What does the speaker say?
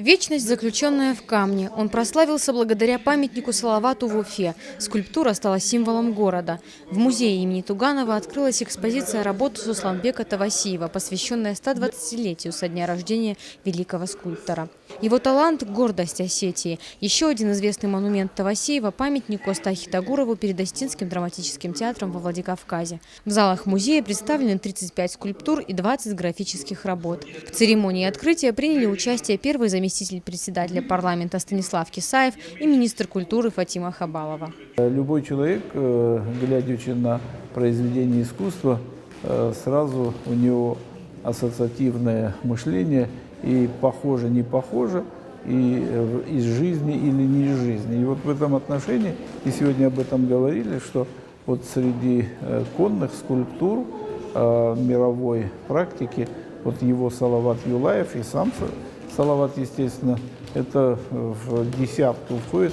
Вечность, заключенная в камне. Он прославился благодаря памятнику Салавату в Уфе. Скульптура стала символом города. В музее имени Туганова открылась экспозиция работ Сусланбека Тавасиева, посвященная 120-летию со дня рождения великого скульптора. Его талант – гордость Осетии. Еще один известный монумент Тавасиева – памятник Остахи Тагурову перед Остинским драматическим театром во Владикавказе. В залах музея представлены 35 скульптур и 20 графических работ. В церемонии открытия приняли участие первый заместитель председателя парламента Станислав Кисаев и министр культуры Фатима Хабалова. Любой человек, глядя на произведение искусства, сразу у него ассоциативное мышление, и похоже, не похоже, и из жизни или не из жизни. И вот в этом отношении, и сегодня об этом говорили, что вот среди конных скульптур мировой практики, вот его Салават Юлаев и сам Салават, естественно, это в десятку входит.